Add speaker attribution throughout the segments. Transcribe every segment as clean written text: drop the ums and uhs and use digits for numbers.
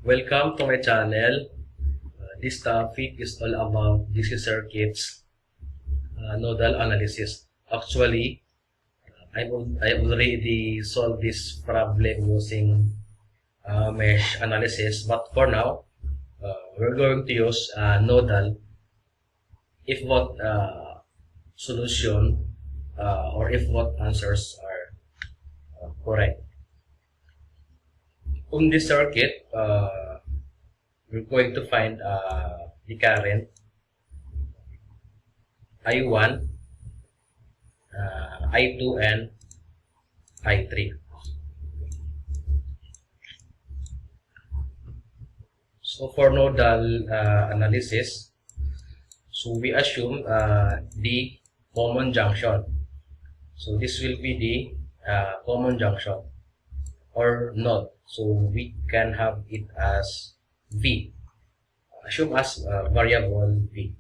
Speaker 1: Welcome to my channel. This topic is all about DC circuits, nodal analysis. Actually, I already solved this problem using mesh analysis, but for now, we're going to use nodal if what solution or if what answers are correct. On this circuit, we're going to find the current I1, I2, and I3. So for nodal analysis, so we assume the common junction. So this will be the common junction or node. So we can have it as V. Assume as variable V.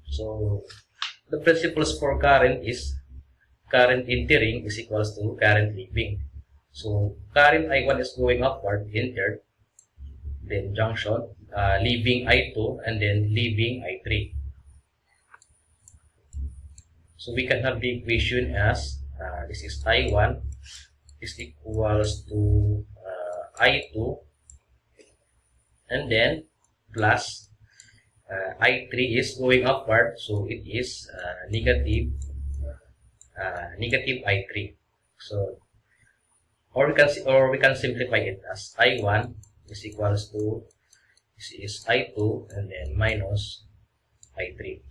Speaker 1: So the principles for current is current entering is equals to current leaving. So current I1 is going upward, entered, then junction, leaving I2, and then leaving I3. So we can have the equation as this is I1 is equals to I2, and then plus I3 is going upward, so it is negative I3. So or we can simplify it as I1 is equals to this is I2 and then minus I3.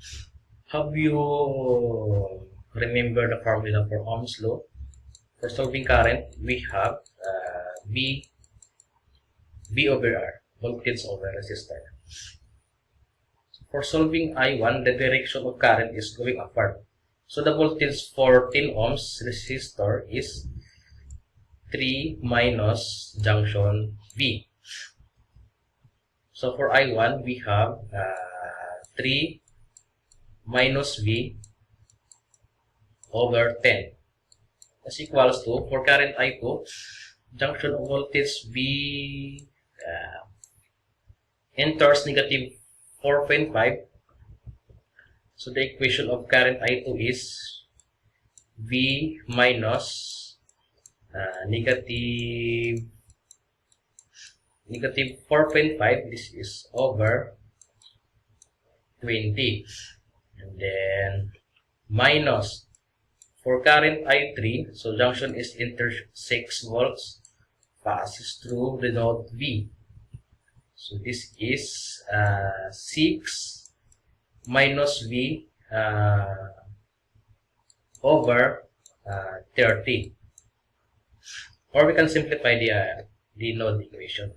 Speaker 1: Have you remember the formula for Ohm's law? For solving current, we have V over R, voltage over resistor. For solving I1, the direction of current is going upward. So the voltage for 10 ohms resistor is 3 minus junction V. So for I1, we have 3 minus V over 10 is equals to, for current I2, junction of voltage V enters negative 4.5. So the equation of current I2 is V minus negative 4.5. This is over 20, and then minus for current I3. So junction is enter 6 volts, passes through the node V. So this is 6 minus V over 30. Or we can simplify the node equation.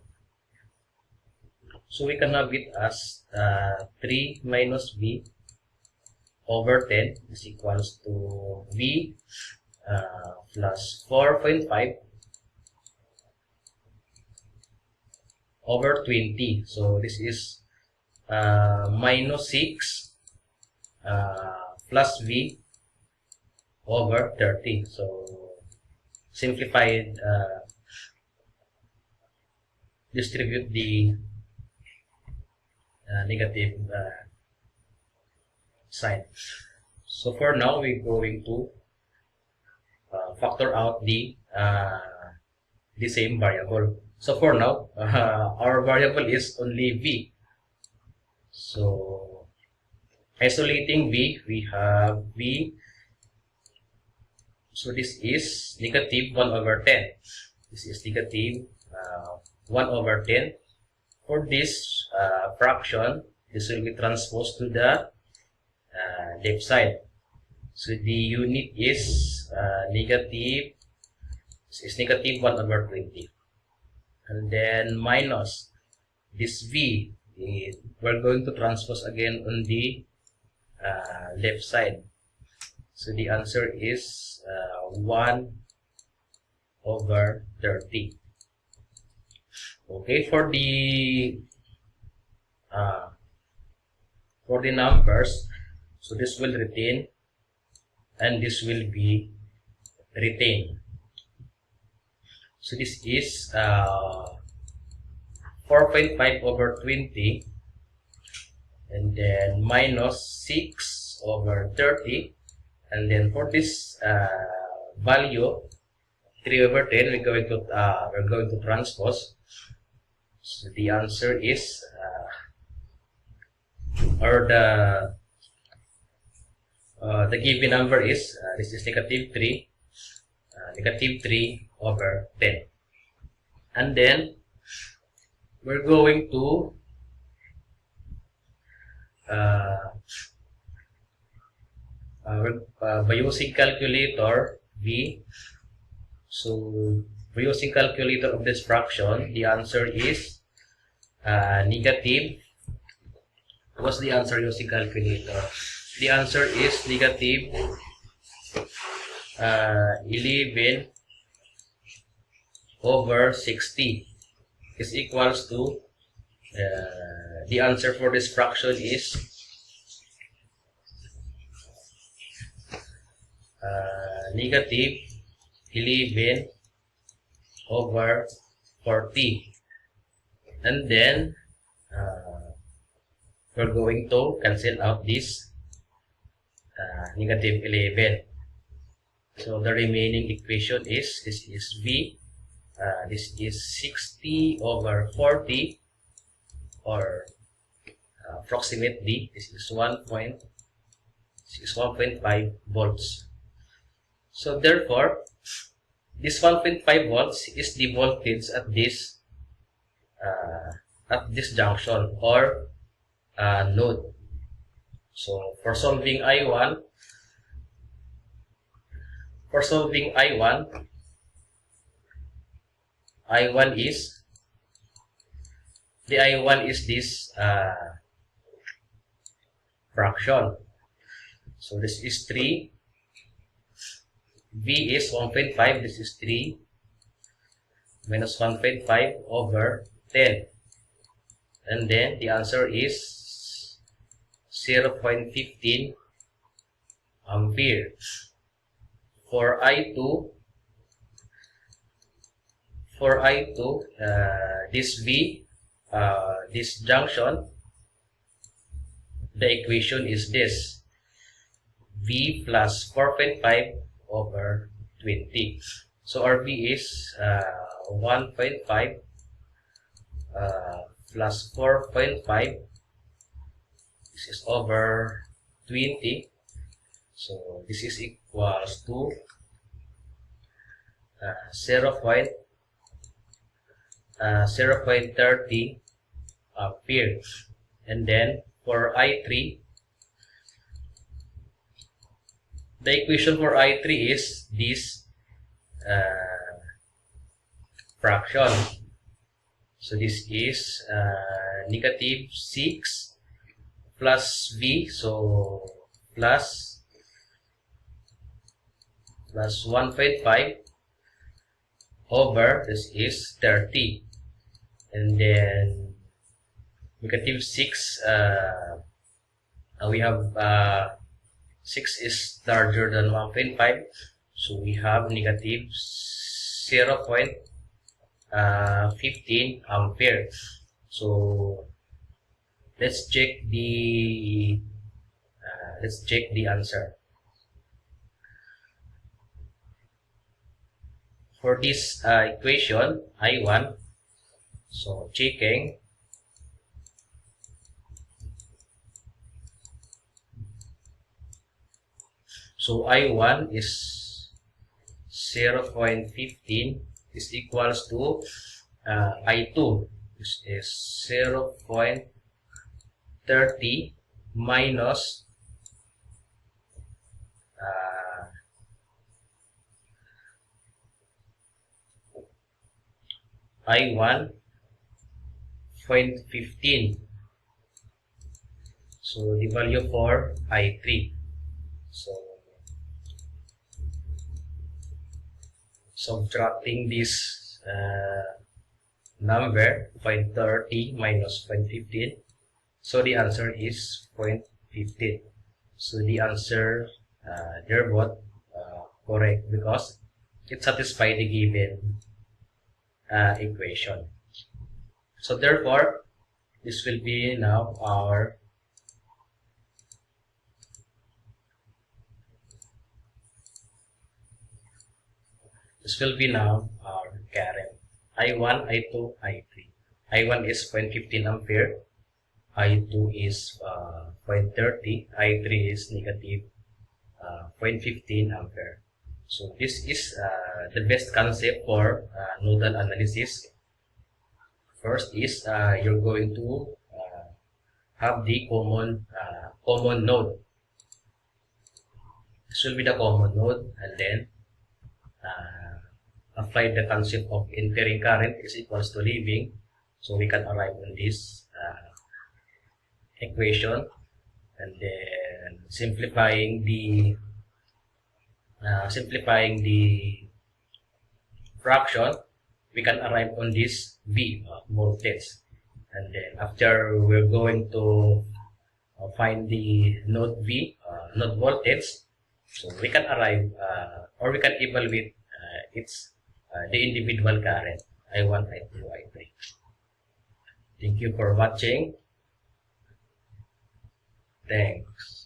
Speaker 1: So we can have it as 3 minus V over 10 is equals to V plus 4.5 over 20. So this is minus 6 plus V over 30. So simplified, distribute the negative sign. So for now, we're going to factor out the same variable. So for now, our variable is only V. So isolating V, we have V. So this is negative 1 over 10. This is negative 1 over 10. For this fraction, this will be transposed to the left side. So the unit is negative. This is negative 1 over 20. And then minus this V, we're going to transpose again on the left side. So the answer is 1 over 30. Okay, for the numbers, so this will retain and this will be retained. So this is 4 4.5 over 20, and then minus 6 over 30, and then for this value 3 over 10, we're going to transpose. So the answer is the given number is this is negative 3 over 10, and then we're going to by using calculator V. So by using calculator of this fraction, the answer is negative. What's the answer using calculator? The answer is negative 11 over 60 is equals to the answer for this fraction is negative 11 over 40, and then we're going to cancel out this negative 11. So the remaining equation is, this is V, this is 60 over 40, or approximately this is 1.5 volts. So therefore, this 1.5 volts is the voltage at this junction or node. So for solving I1, is the I1 is this fraction. So this is 3. V is 1.5. This is 3 minus 1.5 over 10. And then the answer is 0.15 ampere. For I2, this V, this junction, the equation is this: V plus 4.5 over 20. So our V is 1.5 plus 4.5. This is over 20. So this is equals to 0.30 ampere. And then for I3, the equation for I3 is this fraction. So this is negative 6 plus V, so plus 1.5 over, this is 30, and then negative 6, we have 6 is larger than 1.5, so we have negative 0.15 ampere. So let's check the answer for this equation I1. So checking. So I1 is 0.15 is equals to I2, which is 0.30 minus I1 0.15. So the value for I3. So subtracting this number 0.30 minus 0.15, so the answer is 0.15. So the answer they're both correct because it satisfies the given equation. So therefore, this will be now our current. I1, I2, I3. I1 is 0.15 ampere. I2 is 0.30. I3 is negative 0.15 ampere. So this is the best concept for nodal analysis. First is you're going to have the common node. This will be the common node, and then apply the concept of entering current is equals to leaving. So we can arrive on this equation, and then simplifying the fraction, we can arrive on this V, voltage. And then after, we're going to find the node V, node voltage. So we can arrive or we can evaluate the individual current, I1, I2, I3. Thank you for watching. Thanks.